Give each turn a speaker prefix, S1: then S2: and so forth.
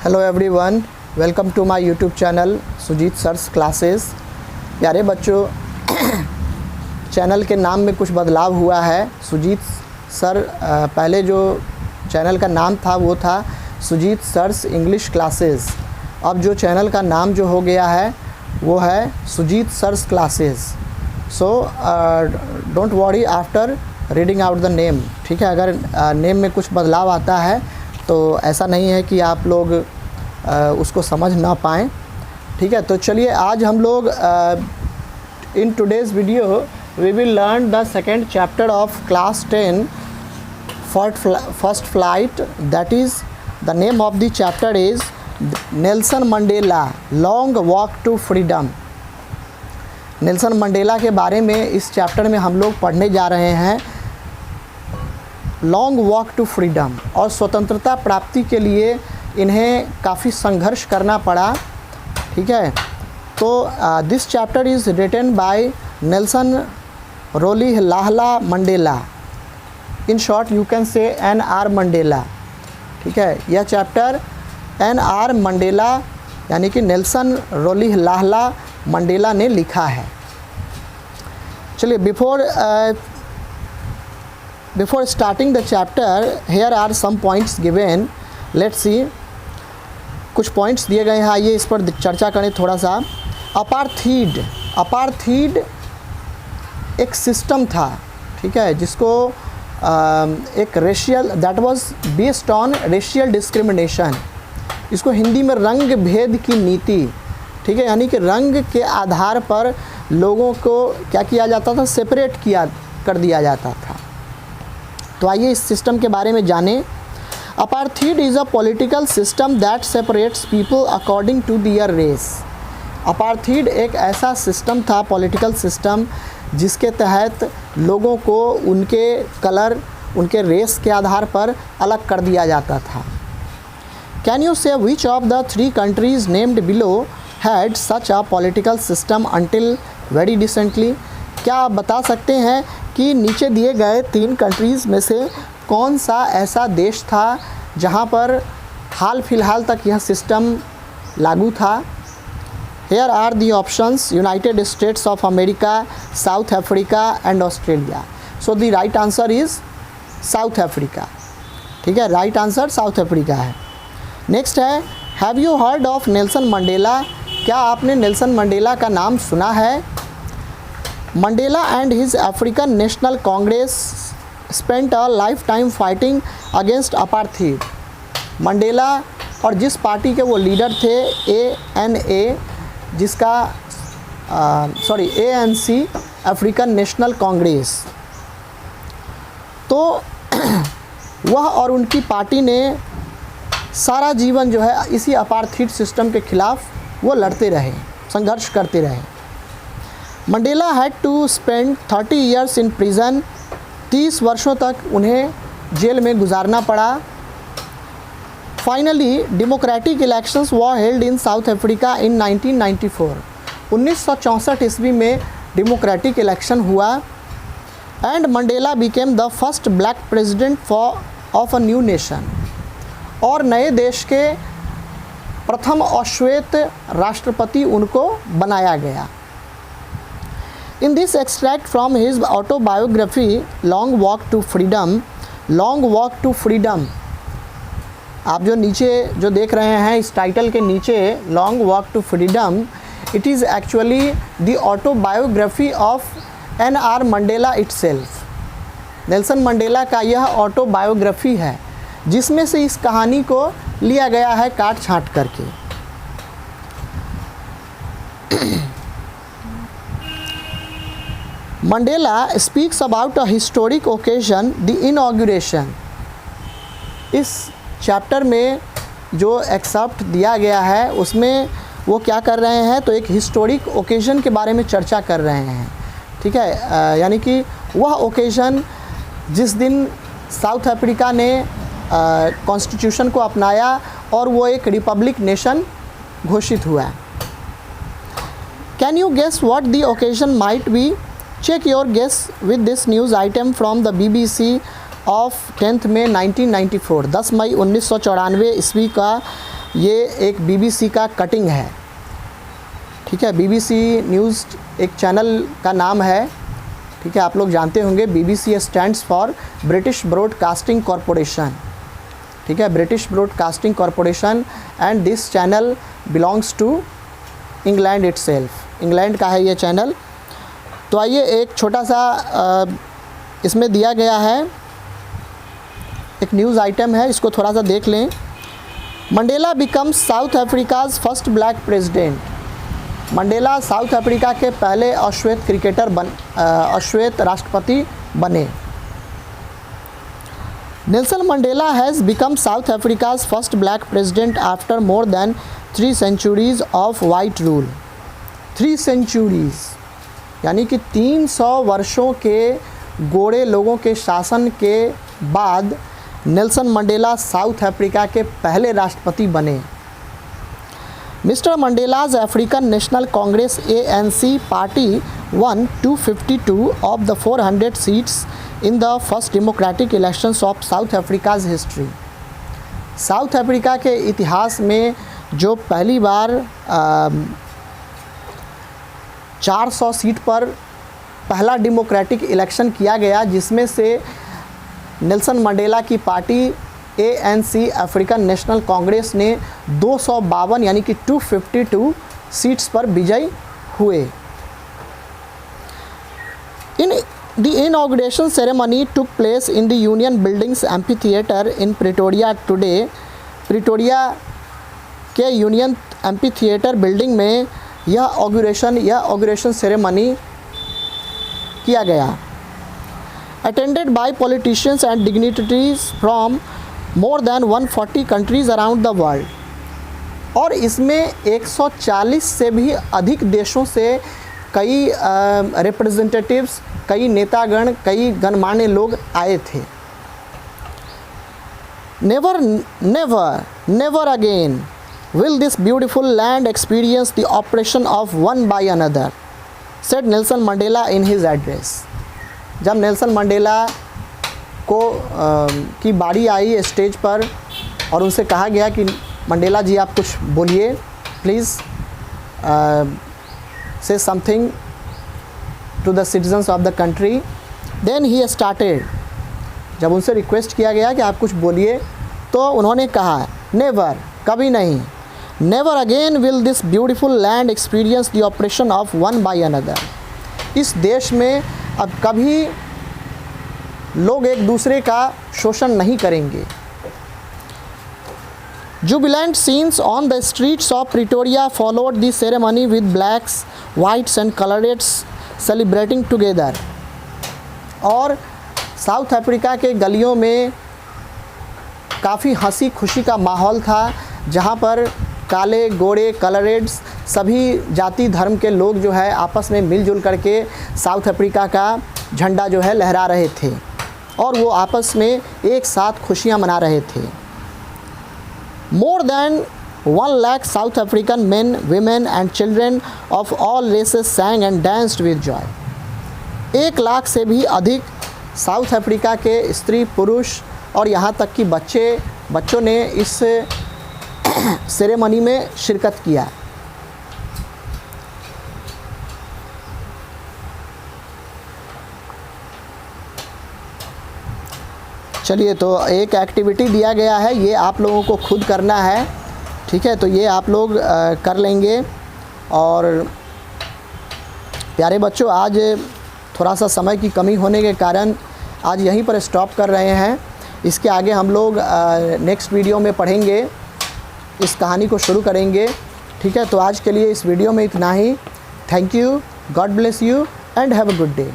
S1: Hello everyone, welcome to my YouTube channel Sujeet sir's classes. प्यारे बच्चों, channel के नाम में कुछ बदलाव हुआ है। सुजीत सर पहले जो चैनल का नाम था वो था सुजीत सर्स इंग्लिश क्लासेस। अब जो चैनल का नाम जो हो गया है वो है Sujeet sir's classes. So don't worry after reading out the name. ठीक है, अगर नेम में कुछ बदलाव आता है तो ऐसा नहीं है कि आप लोग उसको समझ ना पाएँ। ठीक है, तो चलिए आज हम लोग in today's video we will learn the second chapter of class 10 first flight. That is the name of the chapter is Nelson Mandela long walk to freedom. Nelson Mandela के बारे में इस चैप्टर में हम लोग पढ़ने जा रहे हैं। लॉन्ग वॉक टू फ्रीडम, और स्वतंत्रता प्राप्ति के लिए इन्हें काफ़ी संघर्ष करना पड़ा। ठीक है, तो this chapter is written by Nelson Rolihlahla Mandela. In short you can say NR Mandela. ठीक है, यह चैप्टर NR मंडेला यानी कि नेल्सन रोलिहलाहला मंडेला ने लिखा है। चलिए before starting the chapter here are some points given. Let's see, कुछ पॉइंट्स दिए गए हैं, आइए इस पर चर्चा करें थोड़ा सा। अपार्थीड एक सिस्टम था, ठीक है, जिसको एक racial that was based on racial discrimination. इसको हिंदी में रंग भेद की नीति। ठीक है, यानी कि रंग के आधार पर लोगों को क्या किया जाता था, सेपरेट कर दिया जाता था। तो आइए इस सिस्टम के बारे में जानें। Apartheid is a political system that separates people according to their race. Apartheid एक ऐसा सिस्टम था, पॉलिटिकल सिस्टम, जिसके तहत लोगों को उनके कलर, उनके रेस के आधार पर अलग कर दिया जाता था। कैन यू से which of the 3 countries named below had such a political system until very recently? क्या आप बता सकते हैं कि नीचे दिए गए 3 कंट्रीज़ में से कौन सा ऐसा देश था जहां पर हाल फिलहाल तक यह सिस्टम लागू था? Here are the options: United States of America, South Africa and Australia. So the right answer is South Africa. ठीक है, राइट आंसर साउथ अफ्रीका है। नेक्स्ट है, have you heard of Nelson Mandela? क्या आपने Nelson Mandela का नाम सुना है? Mandela and his African National Congress spent a life time fighting against apartheid. Mandela और जिस पार्टी के वो लीडर थे, ANA, जिसका ANC, अफ्रीकन नेशनल कांग्रेस, तो वह और उनकी पार्टी ने सारा जीवन जो है इसी अपार्थीड सिस्टम के खिलाफ वो लड़ते रहे, संघर्ष करते रहे। Mandela had to spend 30 years in prison. 30 वर्षों तक उन्हें जेल में गुजारना पड़ा। Finally democratic elections were held in South Africa in 1994। 1964 ईस्वी में डेमोक्रेटिक इलेक्शन हुआ and Mandela became the first black president of a new nation. और नए देश के प्रथम अश्वेत राष्ट्रपति उनको बनाया गया। In this extract from his autobiography Long Walk to Freedom, Long Walk to Freedom, आप जो नीचे जो देख रहे हैं इस टाइटल के नीचे Long Walk to Freedom, it is actually the autobiography of NR Mandela itself। Nelson Mandela का यह ऑटोबायोग्राफी है, जिसमें से इस कहानी को लिया गया है काट छाँट करके। Mandela speaks about a historic occasion, the inauguration. इस चैप्टर में जो एक्सेप्ट दिया गया है उसमें वो क्या कर रहे हैं, तो एक हिस्टोरिक ओकेजन के बारे में चर्चा कर रहे हैं। ठीक है, यानी कि वह ओकेजन जिस दिन साउथ अफ्रीका ने कॉन्स्टिट्यूशन को अपनाया और वो एक रिपब्लिक नेशन घोषित हुआ। Can you guess what the occasion might be? Check your guess with this news item from the BBC of 10th May 1994। 10 मई 1994 ईस्वी का ये एक बीबीसी का कटिंग है, ठीक है। बीबीसी न्यूज़ एक चैनल का नाम है, ठीक है, आप लोग जानते होंगे। BBC stands for British Broadcasting Corporation, ठीक है, British Broadcasting Corporation, and this channel belongs to England itself, England का है ये चैनल। तो आइए एक छोटा सा इसमें दिया गया है, एक न्यूज़ आइटम है, इसको थोड़ा सा देख लें। Mandela becomes south Africa's first black president. Mandela south Africa के पहले अश्वेत राष्ट्रपति बने। Nelson Mandela has become south Africa's first black president after more than 3 centuries of white rule. 3 centuries यानी कि 300 वर्षों के गोरे लोगों के शासन के बाद नेल्सन मंडेला साउथ अफ्रीका के पहले राष्ट्रपति बने। Mister Mandela's African National Congress ANC party won 252 of the 400 seats in the first democratic elections of South Africa's history। South Africa के इतिहास में जो पहली बार 400 सीट पर पहला डेमोक्रेटिक इलेक्शन किया गया, जिसमें से नेल्सन मंडेला की party ANC African National Congress ने 252 यानी कि 252 सीट्स पर विजयी हुए। The inauguration ceremony took place in the union buildings amphitheatre in Pretoria today. Pretoria के यूनियन एम्फीथिएटर बिल्डिंग में यह ऑगुरेशन सेरेमनी किया गया। Attended by politicians and dignitaries from more than 140 countries around the world. और इसमें 140 से भी अधिक देशों से कई रिप्रेजेंटेटिव्स, कई नेतागण, कई गणमान्य लोग आए थे। Never again will this beautiful land experience the oppression of one by another, said Nelson Mandela in his address। जब नेल्सन मंडेला को की बारी आई स्टेज पर और उनसे कहा गया कि मंडेला जी आप कुछ बोलिए, please say something to the citizens of the country, then he started. जब उनसे रिक्वेस्ट किया गया कि आप कुछ बोलिए, तो उन्होंने कहा नेवर, कभी नहीं, never again will this beautiful land experience the operation of one by another. इस देश में अब कभी लोग एक दूसरे का शोषण नहीं करेंगे। Jubilant scenes on the streets of Pretoria followed the ceremony with blacks, whites and coloureds celebrating together. और साउथ अफ्रीका के गलियों में काफ़ी हंसी खुशी का माहौल था, जहाँ पर काले, गोरे, कलरेड्स सभी जाति धर्म के लोग जो है आपस में मिलजुल करके साउथ अफ्रीका का झंडा जो है लहरा रहे थे और वो आपस में एक साथ खुशियां मना रहे थे। More than 1 lakh south African men, women and children of all races sang and danced with joy। 1 lakh से भी अधिक साउथ अफ्रीका के स्त्री, पुरुष और यहाँ तक कि बच्चों ने इस सेरेमनी में शिरकत किया। चलिए, तो एक एक्टिविटी दिया गया है, ये आप लोगों को खुद करना है, ठीक है। तो ये आप लोग कर लेंगे। और प्यारे बच्चों, आज थोड़ा सा समय की कमी होने के कारण आज यहीं पर स्टॉप कर रहे हैं। इसके आगे हम लोग नेक्स्ट वीडियो में पढ़ेंगे, इस कहानी को शुरू करेंगे, ठीक है। तो आज के लिए इस वीडियो में इतना ही। Thank you, God bless you and have a good day.